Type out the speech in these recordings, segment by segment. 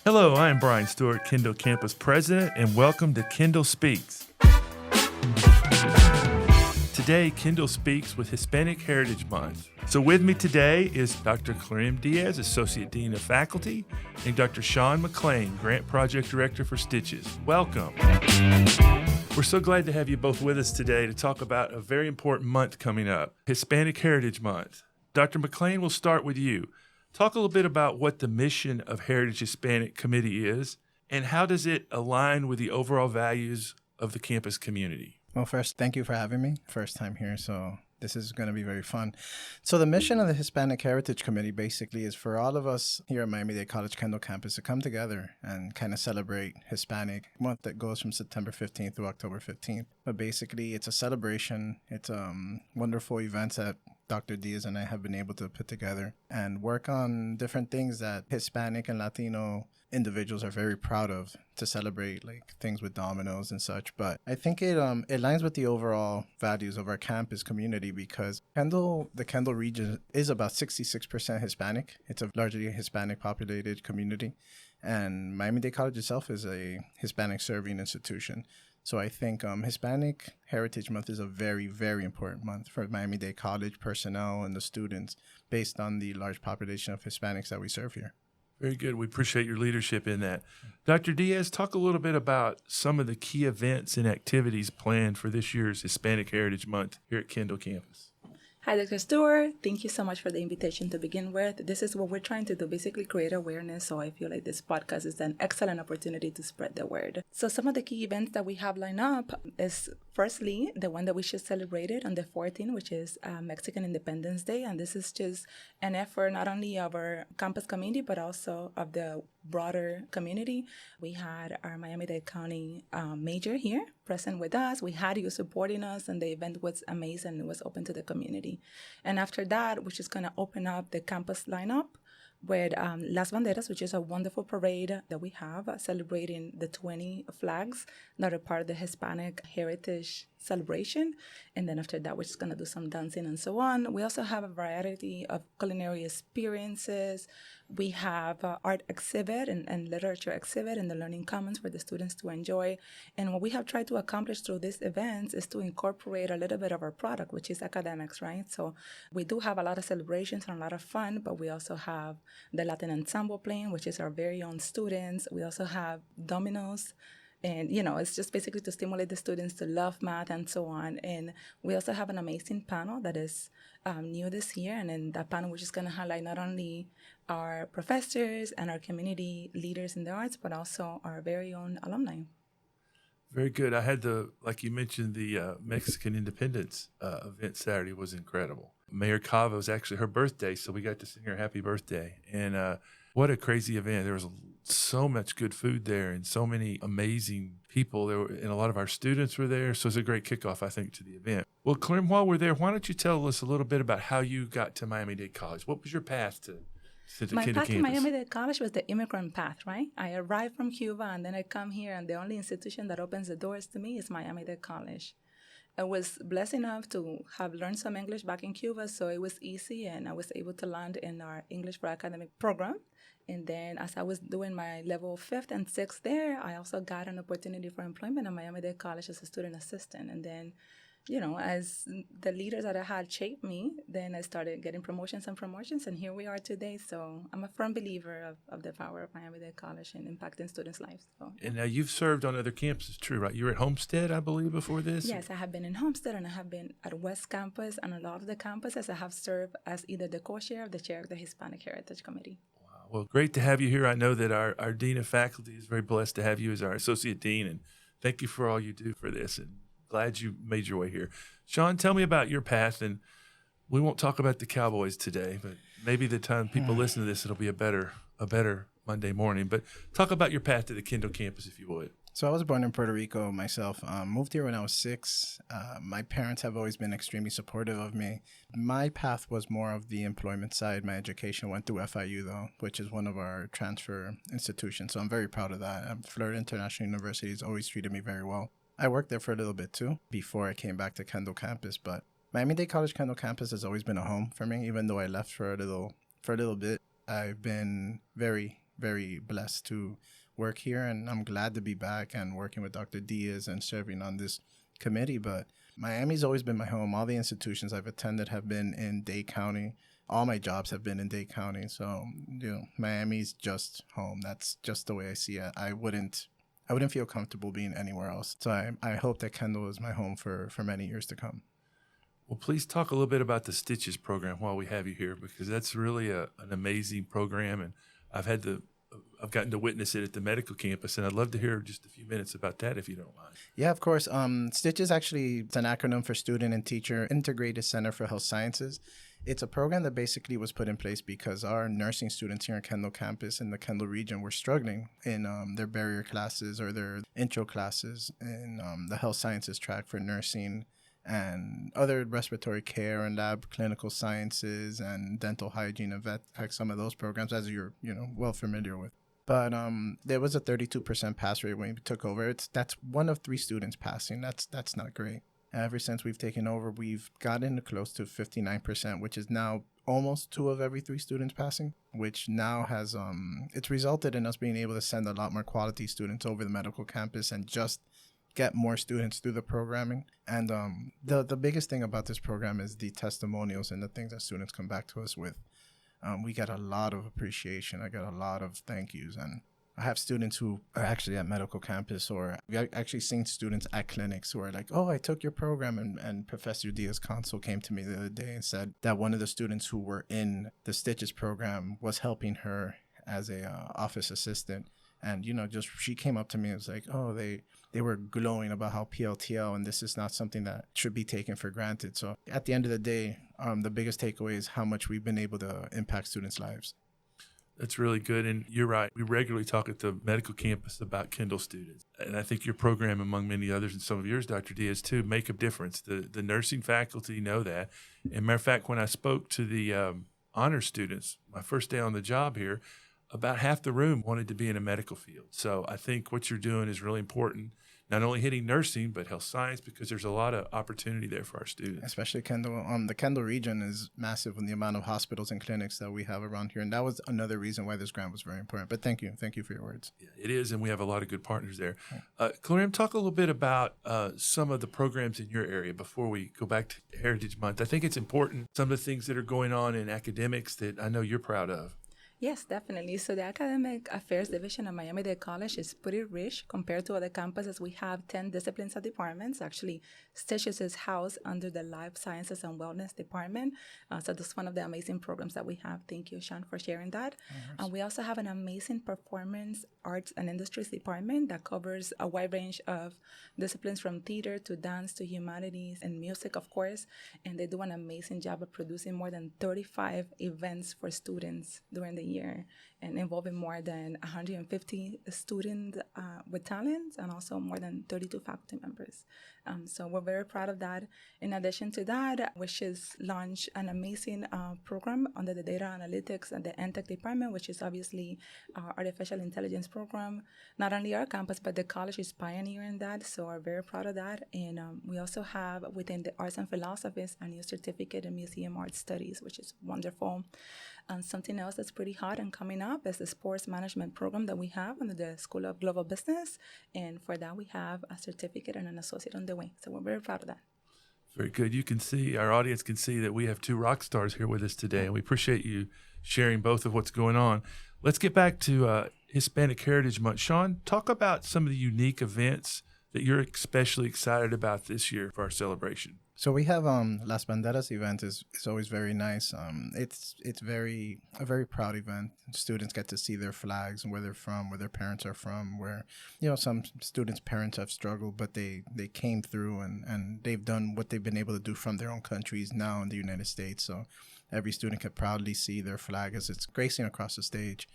Hello, I am Brian Stewart, Kendall Campus President, and welcome to Kendall Speaks. Today, Kendall speaks with Hispanic Heritage Month. So with me today is Dr. Clairem Diaz, Associate Dean of Faculty, and Dr. Sean McClain, Grant Project Director for Stitches. Welcome. We're so glad to have you both with us today to talk about a very important month coming up, Hispanic Heritage Month. Dr. McClain, we'll start with you. Talk a little bit about what the mission of Heritage Hispanic Committee is, and how does it align with the overall values of the campus community? Well, first, thank you for having me. First time here, so this is going to be very fun. So the mission of the Hispanic Heritage Committee basically is for all of us here at Miami Dade College Kendall Campus to come together and kind of celebrate Hispanic Month that goes from September 15th through October 15th. But basically, it's a celebration. It's wonderful events that Dr. Diaz and I have been able to put together and work on different things that Hispanic and Latino individuals are very proud of to celebrate, like things with dominoes and such. But I think it aligns with the overall values of our campus community because the Kendall region is about 66% Hispanic. It's a largely Hispanic populated community. And Miami-Dade College itself is a Hispanic serving institution. So I think Hispanic Heritage Month is a very, very important month for Miami-Dade College personnel and the students based on the large population of Hispanics that we serve here. Very good. We appreciate your leadership in that. Dr. Diaz, talk a little bit about some of the key events and activities planned for this year's Hispanic Heritage Month here at Kendall Campus. Hi, Dr. Stewart. Thank you so much for the invitation to begin with. This is what we're trying to do, basically create awareness. So I feel like this podcast is an excellent opportunity to spread the word. So some of the key events that we have lined up is firstly, the one that we just celebrated on the 14th, which is Mexican Independence Day. And this is just an effort not only of our campus community, but also of the broader community. We had our Miami-Dade County major here present with us. We had you supporting us, and the event was amazing. It was open to the community. And after that, we're just going to open up the campus lineup with Las Banderas, which is a wonderful parade that we have celebrating the 20 flags that are part of the Hispanic Heritage celebration. And then after that, we're just going to do some dancing and so on. We also have a variety of culinary experiences. We have art exhibit and literature exhibit in the Learning Commons for the students to enjoy. And what we have tried to accomplish through these events is to incorporate a little bit of our product, which is academics, right? So we do have a lot of celebrations and a lot of fun, but we also have the Latin Ensemble playing, which is our very own students. We also have dominoes. And, it's just basically to stimulate the students to love math and so on. And we also have an amazing panel that is new this year. And in that panel, we're just going to highlight not only our professors and our community leaders in the arts, but also our very own alumni. Very good. I had like you mentioned, the Mexican Independence event Saturday was incredible. Mayor Cava was actually her birthday, so we got to sing her happy birthday. And what a crazy event. There was so much good food there and so many amazing people. And a lot of our students were there, so it was a great kickoff, I think, to the event. Well, Clairem, while we're there, why don't you tell us a little bit about how you got to Miami-Dade College? What was your path to My Kendall path to Campus? Miami-Dade College was the immigrant path, right? I arrived from Cuba, and then I come here, and the only institution that opens the doors to me is Miami-Dade College. I was blessed enough to have learned some English back in Cuba, so it was easy, and I was able to land in our English for Academic program. And then as I was doing my level 5th and 6th there, I also got an opportunity for employment at Miami-Dade College as a student assistant. And then, as the leaders that I had shaped me, then I started getting promotions, and here we are today. So I'm a firm believer of the power of Miami-Dade College and impacting students' lives. So, yeah. And now you've served on other campuses, true, right? You were at Homestead, I believe, before this? Yes, I have been in Homestead, and I have been at West Campus, and a lot of the campuses I have served as either the co-chair or the chair of the Hispanic Heritage Committee. Well, great to have you here. I know that our Dean of Faculty is very blessed to have you as our Associate Dean, and thank you for all you do for this, and glad you made your way here. Sean, tell me about your path, and we won't talk about the Cowboys today, but maybe the time people listen to this, it'll be a better Monday morning. But talk about your path to the Kendall Campus, if you would. So I was born in Puerto Rico myself, moved here when I was 6. My parents have always been extremely supportive of me. My path was more of the employment side. My education went through FIU, though, which is one of our transfer institutions. So I'm very proud of that. Florida International University has always treated me very well. I worked there for a little bit, too, before I came back to Kendall Campus. But Miami-Dade College Kendall Campus has always been a home for me, even though I left for a little bit. I've been very very blessed to work here, and I'm glad to be back and working with Dr. Diaz and serving on this committee. But Miami's always been my home. All the institutions I've attended have been in Dade County. All my jobs have been in Dade County. So, Miami's just home. That's just the way I see it. I wouldn't feel comfortable being anywhere else. So I hope that Kendall is my home for many years to come. Well, please talk a little bit about the Stitches program while we have you here, because that's really an amazing program, and I've gotten to witness it at the medical campus, and I'd love to hear just a few minutes about that if you don't mind. Yeah, of course. Stitches actually, it's an acronym for Student and Teacher Integrated Center for Health Sciences. It's a program that basically was put in place because our nursing students here on Kendall Campus in the Kendall region were struggling in their barrier classes or their intro classes in the health sciences track for nursing and other respiratory care and lab clinical sciences and dental hygiene and vet tech, some of those programs, as you're well familiar with. But there was a 32% pass rate when we took over. That's one of 3 students passing. That's not great. Ever since we've taken over, we've gotten close to 59%, which is now almost 2 of every 3 students passing, which now has it's resulted in us being able to send a lot more quality students over the medical campus and just get more students through the programming. And the biggest thing about this program is the testimonials and the things that students come back to us with. We get a lot of appreciation. I get a lot of thank yous. And I have students who are actually at medical campus, or I've actually seen students at clinics who are like, oh, I took your program. And Professor Diaz Consul came to me the other day and said that one of the students who were in the Stitches program was helping her as a office assistant. And, just she came up to me and was like, oh, they were glowing about how PLTL, and this is not something that should be taken for granted. So at the end of the day, the biggest takeaway is how much we've been able to impact students' lives. That's really good. And you're right. We regularly talk at the medical campus about Kendall students. And I think your program, among many others, and some of yours, Dr. Diaz, too, make a difference. The nursing faculty know that. And matter of fact, when I spoke to the honor students, my first day on the job here, about half the room wanted to be in a medical field. So I think what you're doing is really important, not only hitting nursing, but health science, because there's a lot of opportunity there for our students. Especially Kendall. The Kendall region is massive in the amount of hospitals and clinics that we have around here. And that was another reason why this grant was very important. But thank you. Thank you for your words. Yeah, it is, and we have a lot of good partners there. Clairem, talk a little bit about some of the programs in your area before we go back to Heritage Month. I think it's important, some of the things that are going on in academics that I know you're proud of. Yes, definitely. So the Academic Affairs Division of Miami Dade College is pretty rich compared to other campuses. We have 10 disciplines and departments. Actually, Stitches is housed under the Life Sciences and Wellness Department. So that's one of the amazing programs that we have. Thank you, Sean, for sharing that. And we also have an amazing Performance, Arts, and Industries department that covers a wide range of disciplines from theater to dance to humanities and music, of course. And they do an amazing job of producing more than 35 events for students during the year and involving more than 150 students with talents and also more than 32 faculty members. So we're very proud of that. In addition to that, which is launched an amazing program under the Data Analytics and the NTech department, which is obviously our artificial intelligence program. Not only our campus, but the college is pioneering that, so we're very proud of that. And we also have within the Arts and Philosophies a new certificate in Museum Art Studies, which is wonderful. And something else that's pretty hot and coming up is the sports management program that we have under the School of Global Business. And for that, we have a certificate and an associate on the way. So we're very proud of that. Very good. You can see, our audience can see that we have 2 rock stars here with us today, and we appreciate you sharing both of what's going on. Let's get back to Hispanic Heritage Month. Sean, talk about some of the unique events that you're especially excited about this year for our celebration. So we have Las Banderas event is always very nice. It's a very proud event. Students get to see their flags and where they're from, where their parents are from, where some students' parents have struggled, but they came through and they've done what they've been able to do from their own countries now in the United States. So every student can proudly see their flag as it's gracing across the stage.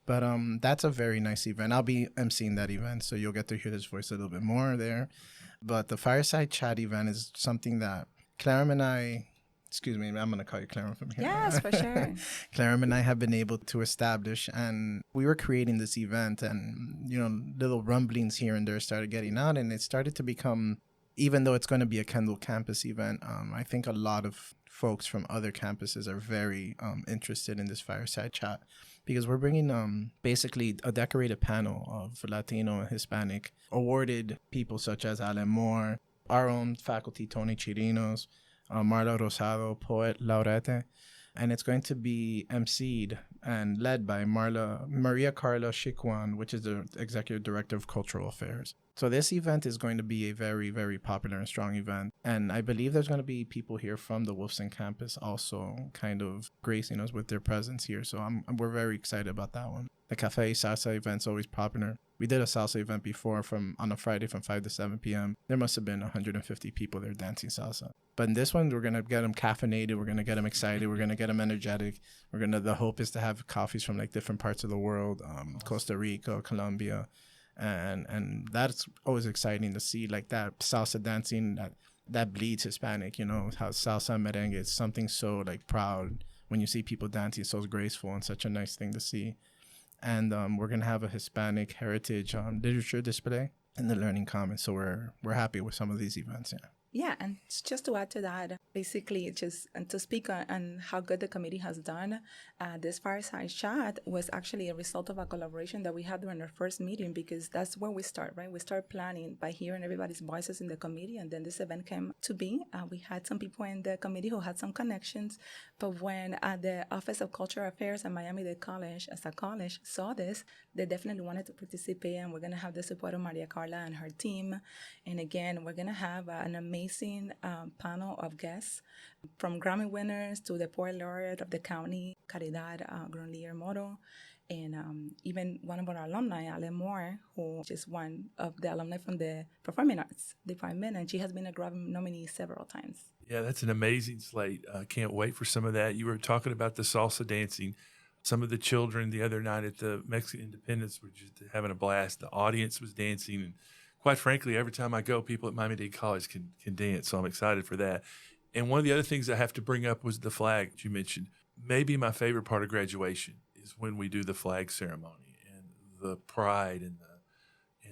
But that's a very nice event. I'll be emceeing that event, so you'll get to hear this voice a little bit more there. But the Fireside Chat event is something that Clairem and I, excuse me, I'm going to call you Clairem from here. Yes, for sure. Clairem and I have been able to establish, and we were creating this event, and, little rumblings here and there started getting out, and it started to become, even though it's going to be a Kendall Campus event, I think a lot of folks from other campuses are very interested in this fireside chat, because we're bringing basically a decorated panel of Latino and Hispanic awarded people such as Alan Moore, our own faculty, Tony Chirinos, Marla Rosado, poet laureate, and it's going to be emceed and led by Maria Carla Chiquan, which is the Executive Director of Cultural Affairs. So this event is going to be a very, very popular and strong event. And I believe there's going to be people here from the Wolfson campus also kind of gracing us with their presence here. So we're very excited about that one. The Cafe Salsa event's always popular. We did a salsa event before on a Friday from 5 to 7 p.m. There must have been 150 people there dancing salsa. But in this one, we're going to get them caffeinated. We're going to get them excited. We're going to get them energetic. The hope is to have coffees from like different parts of the world, Costa Rica, Colombia. And that's always exciting to see, like that salsa dancing that bleeds Hispanic, how salsa and merengue is something so like proud. When you see people dancing, it's so graceful and such a nice thing to see. And we're going to have a Hispanic heritage literature display in the Learning Commons. So we're happy with some of these events. Yeah. Yeah, and just to add to that, basically just to speak on how good the committee has done, this fireside chat was actually a result of a collaboration that we had during our first meeting, because that's where we start, right? We start planning by hearing everybody's voices in the committee, and then this event came to be. We had some people in the committee who had some connections, but when the Office of Cultural Affairs at Miami Dade College, as a college, saw this, they definitely wanted to participate, and we're going to have the support of Maria Carla and her team. And again, we're going to have an amazing panel of guests, from Grammy winners to the Poet Laureate of the county, Caridad Grunlier Moro, and even one of our alumni, Ale Moore, who is one of the alumni from the Performing Arts Department, and she has been a Grammy nominee several times. Yeah, that's an amazing slate. Can't wait for some of that. You were talking about the salsa dancing. Some of the children the other night at the Mexican Independence were just having a blast. The audience was dancing, and quite frankly, every time I go, people at Miami Dade College can dance, so I'm excited for that. And one of the other things I have to bring up was the flag that you mentioned. Maybe my favorite part of graduation is when we do the flag ceremony, and the pride and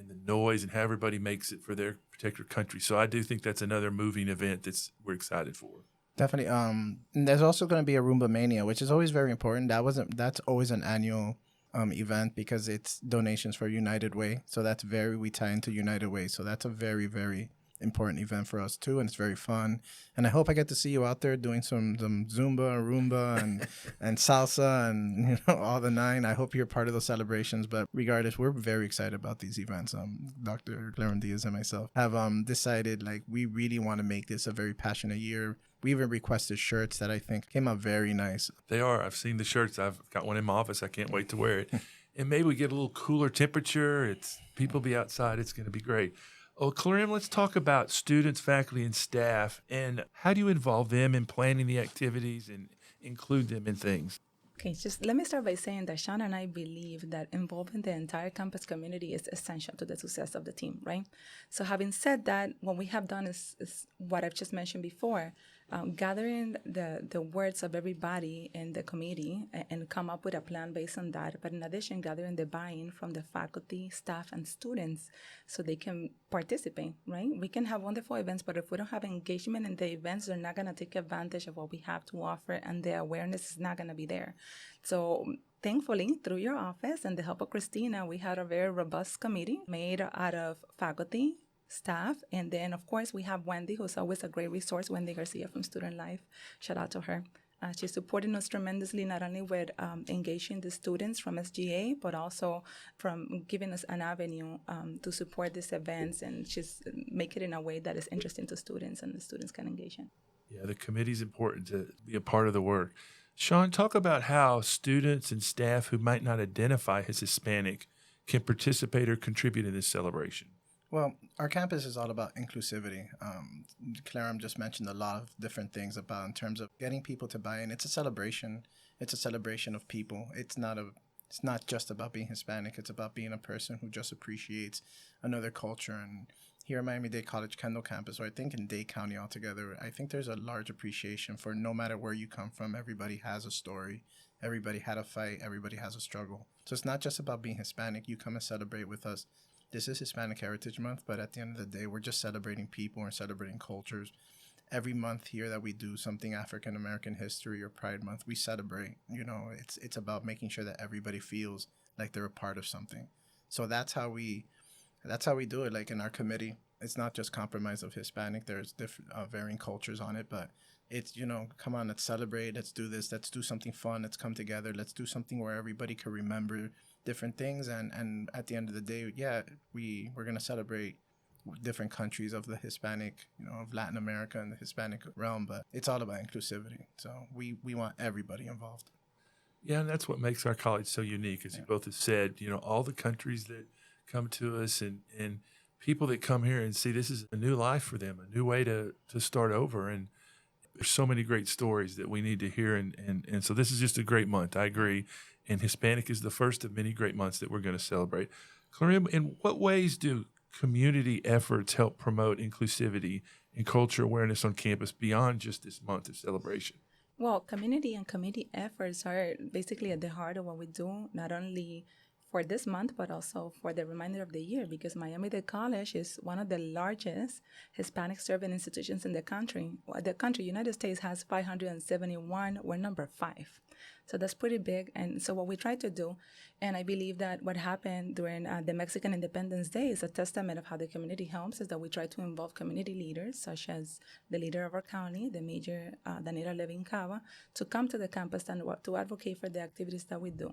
the noise and how everybody makes it for their particular country. So I do think that's another moving event we're excited for. Definitely. And there's also going to be a Roomba Mania, which is always very important. That's always an annual event, because it's donations for United Way. So we tie into United Way. So that's a very, very important event for us too, and it's very fun. And I hope I get to see you out there doing some Zumba, Roomba, and salsa, and all the nine. I hope you're part of those celebrations. But regardless, we're very excited about these events. Dr. Clairem Diaz and myself have decided, like, we really want to make this a very passionate year. We even requested shirts that I think came out very nice. They are. I've seen the shirts. I've got one in my office. I can't wait to wear it. And maybe we get a little cooler temperature. People be outside. It's going to be great. Oh, Clairem, let's talk about students, faculty, and staff, and how do you involve them in planning the activities and include them in things? Okay, just let me start by saying that Sean and I believe that involving the entire campus community is essential to the success of the team, right? So having said that, what we have done is what I've just mentioned before, gathering the words of everybody in the committee and come up with a plan based on that. But in addition, gathering the buy-in from the faculty, staff, and students so they can participate, right? We can have wonderful events, but if we don't have engagement in the events, they're not going to take advantage of what we have to offer, and the awareness is not going to be there. So thankfully, through your office and the help of Christina, we had a very robust committee made out of faculty, staff, and then, of course, we have Wendy, who's always a great resource, Wendy Garcia from Student Life. Shout out to her. She's supporting us tremendously, not only with engaging the students from SGA, but also from giving us an avenue to support these events, and she's make it in a way that is interesting to students and the students can engage in. Yeah, the committee's important to be a part of the work. Sean, talk about how students and staff who might not identify as Hispanic can participate or contribute in this celebration. Well, our campus is all about inclusivity. Clairem just mentioned a lot of different things about in terms of getting people to buy in. It's a celebration. It's a celebration of people. It's not just about being Hispanic. It's about being a person who just appreciates another culture. And here at Miami Dade College Kendall Campus, or I think in Dade County altogether, I think there's a large appreciation for no matter where you come from, everybody has a story. Everybody had a fight. Everybody has a struggle. So it's not just about being Hispanic. You come and celebrate with us. This is Hispanic Heritage Month, but at the end of the day, we're just celebrating people and celebrating cultures. every month here that we do something African American history or Pride Month, we celebrate. It's about making sure that everybody feels like they're a part of something. So that's how we do it. Like in our committee, it's not just compromise of Hispanic. There's different varying cultures on it, but it's, come on, let's celebrate. Let's do this. Let's do something fun. Let's come together. Let's do something where everybody can remember different things. And at the end of the day, yeah, we're going to celebrate different countries of the Hispanic, of Latin America and the Hispanic realm, but it's all about inclusivity. So we want everybody involved. Yeah, and that's what makes our college so unique, as you both have said. All the countries that come to us and people that come here and see this is a new life for them, a new way to start over. And there's so many great stories that we need to hear. And so this is just a great month. I agree. And Hispanic is the first of many great months that we're going to celebrate. Clairem, in what ways do community efforts help promote inclusivity and culture awareness on campus beyond just this month of celebration? Well, community and committee efforts are basically at the heart of what we do, not only for this month, but also for the remainder of the year, because Miami Dade College is one of the largest Hispanic serving institutions in the country. United States has 571. We're number 5. So that's pretty big. And so what we try to do, and I believe that what happened during the Mexican Independence Day is a testament of how the community helps, is that we try to involve community leaders, such as the leader of our county, the Major Danila Levin Cava, to come to the campus and to advocate for the activities that we do.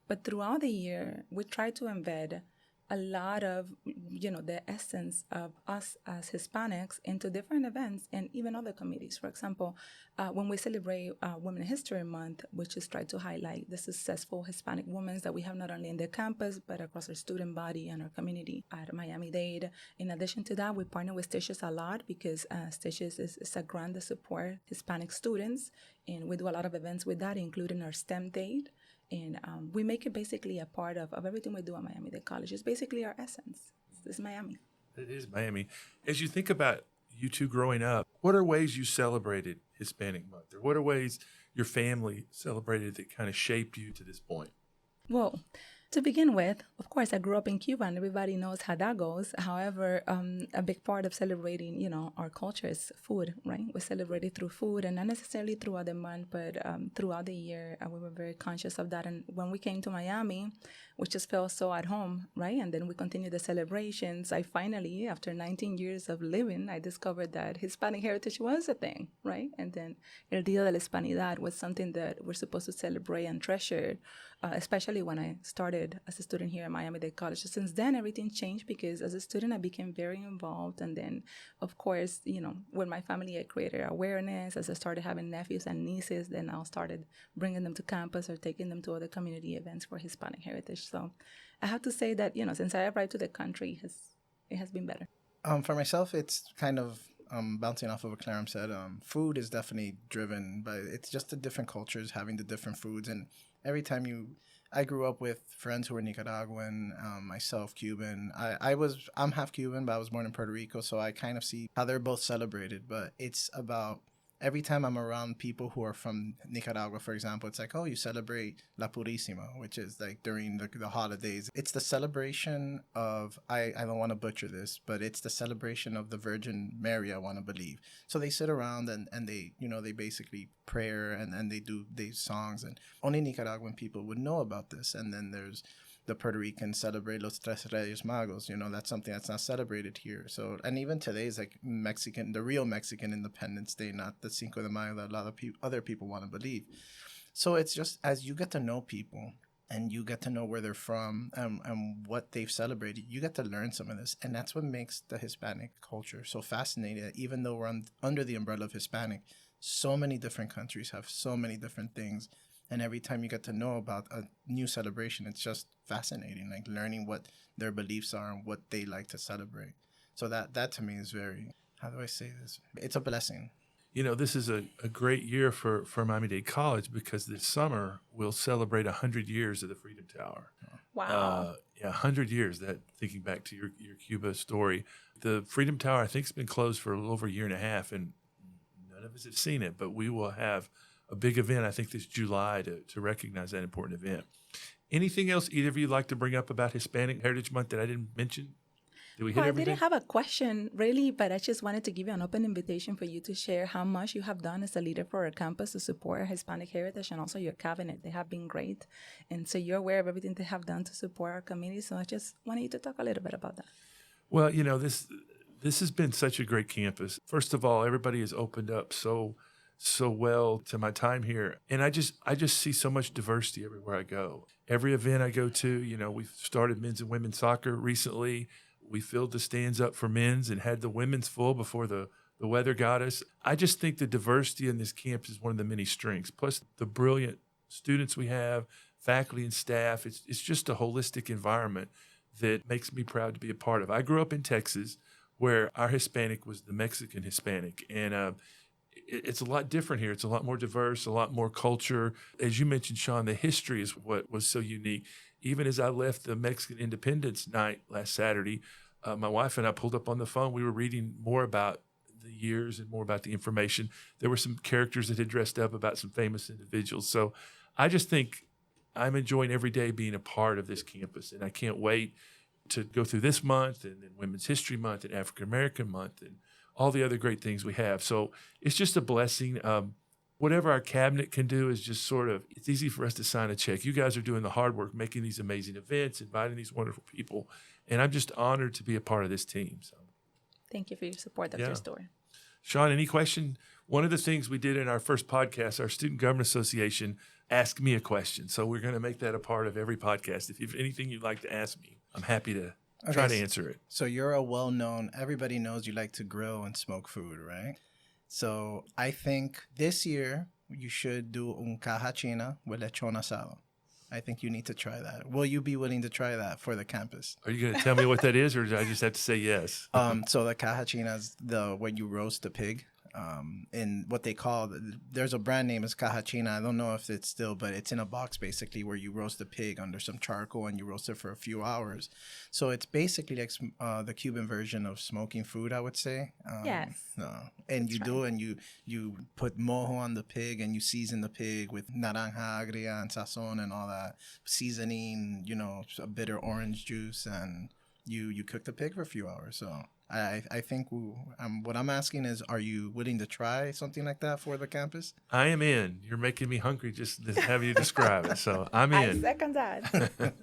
But throughout the year, we try to embed a lot of, the essence of us as Hispanics into different events and even other committees. For example, when we celebrate Women's History Month, we just try to highlight the successful Hispanic women that we have not only in the campus, but across our student body and our community at Miami Dade. In addition to that, we partner with Stitches a lot because Stitches is a grant that supports Hispanic students, and we do a lot of events with that, including our STEM Date. And we make it basically a part of everything we do at Miami Dade College. It's basically our essence. It's Miami. It is Miami. As you think about you two growing up, what are ways you celebrated Hispanic Month? Or what are ways your family celebrated that kind of shaped you to this point? Well, to begin with, of course, I grew up in Cuba, and everybody knows how that goes. However, a big part of celebrating, our culture is food, right? We celebrate it through food, and not necessarily throughout the month, but throughout the year. We were very conscious of that. And when we came to Miami, we just felt so at home, right? And then we continued the celebrations. I finally, after 19 years of living, I discovered that Hispanic heritage was a thing, right? And then El Día de la Hispanidad was something that we're supposed to celebrate and treasure, especially when I started as a student here at Miami Dade College. So since then, everything changed because as a student, I became very involved. And then, of course, with my family, I created awareness. As I started having nephews and nieces, then I started bringing them to campus or taking them to other community events for Hispanic heritage. So I have to say that, since I arrived to the country, it has been better. For myself, it's kind of bouncing off of what Clairem said. Food is definitely driven by, it's just the different cultures having the different foods. And every time I grew up with friends who were Nicaraguan, myself Cuban. I'm half Cuban, but I was born in Puerto Rico, so I kind of see how they're both celebrated. But it's about every time I'm around people who are from Nicaragua, for example, it's like, oh, you celebrate La Purísima, which is like during the holidays. It's the celebration of, I don't want to butcher this, but it's the celebration of the Virgin Mary, I want to believe. So they sit around and they, they basically prayer and they do these songs, and only Nicaraguan people would know about this. And then there's the Puerto Ricans celebrate Los Tres Reyes Magos. That's something that's not celebrated here. So, and even today is like the real Mexican Independence Day, not the Cinco de Mayo that a lot of other people want to believe. So it's just as you get to know people and you get to know where they're from and what they've celebrated, you get to learn some of this. And that's what makes the Hispanic culture so fascinating. Even though we're under the umbrella of Hispanic, so many different countries have so many different things. And every time you get to know about a new celebration, it's just fascinating, like learning what their beliefs are and what they like to celebrate. So that to me is very, how do I say this? It's a blessing. This is a great year for Miami Dade College because this summer we'll celebrate 100 years of the Freedom Tower. Wow. 100 years, that thinking back to your Cuba story. The Freedom Tower, I think, has been closed for a little over a year and a half, and none of us have seen it, but we will have a big event, I think, this July to recognize that important event. Anything else either of you like to bring up about Hispanic Heritage Month that I didn't mention? Did we hit I everything? didn't have a question really, but I just wanted to give you an open invitation for you to share how much you have done as a leader for our campus to support Hispanic heritage and also your cabinet. They have been great. And so you're aware of everything they have done to support our community. So I just wanted you to talk a little bit about that. Well, this has been such a great campus. First of all, everybody has opened up so well to my time here. And I just see so much diversity everywhere I go. Every event I go to, we've started men's and women's soccer recently. We filled the stands up for men's and had the women's full before the weather got us. I just think the diversity in this campus is one of the many strengths. Plus the brilliant students we have, faculty and staff. It's just a holistic environment that makes me proud to be a part of. I grew up in Texas where our Hispanic was the Mexican Hispanic. And it's a lot different here. It's a lot more diverse, a lot more culture. As you mentioned, Sean, the history is what was so unique. Even as I left the Mexican Independence Night last Saturday, my wife and I pulled up on the phone. We were reading more about the years and more about the information. There were some characters that had dressed up about some famous individuals. So I just think I'm enjoying every day being a part of this campus, and I can't wait to go through this month and then Women's History Month and African American Month and all the other great things we have. So it's just a blessing. Whatever our cabinet can do is just it's easy for us to sign a check. You guys are doing the hard work, making these amazing events, inviting these wonderful people. And I'm just honored to be a part of this team. So, thank you for your support, Dr. Stewart. Sean, any question? One of the things we did in our first podcast, our Student Government Association asked me a question. So we're going to make that a part of every podcast. If you have anything you'd like to ask me, I'm happy to try to answer it. So you're a well-known, everybody knows you like to grill and smoke food, right? So I think this year you should do un caja china with lechon asado. I think you need to try that. Will you be willing to try that for the campus? Are you going to tell me what that is, or do I just have to say yes? So the caja china is when you roast the pig. In what they call, there's a brand name is Caja China. I don't know if it's still, but it's in a box basically where you roast the pig under some charcoal and you roast it for a few hours. So it's basically like the Cuban version of smoking food, I would say. Yes. And you do, and you put mojo on the pig and you season the pig with naranja agria and sazon and all that seasoning, a bitter orange juice, and you cook the pig for a few hours. So I think what I'm asking is, are you willing to try something like that for the campus? I am in. You're making me hungry just to have you describe it. So I'm in. I second that.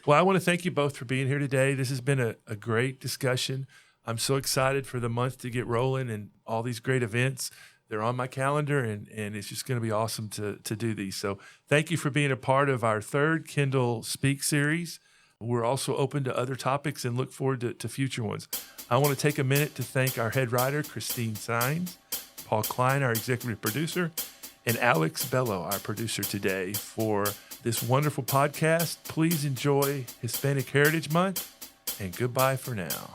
Well, I want to thank you both for being here today. This has been a great discussion. I'm so excited for the month to get rolling and all these great events. They're on my calendar, and it's just going to be awesome to do these. So thank you for being a part of our third Kendall Speak series. We're also open to other topics and look forward to future ones. I want to take a minute to thank our head writer, Christine Sines, Paul Klein, our executive producer, and Alex Bello, our producer today, for this wonderful podcast. Please enjoy Hispanic Heritage Month, and goodbye for now.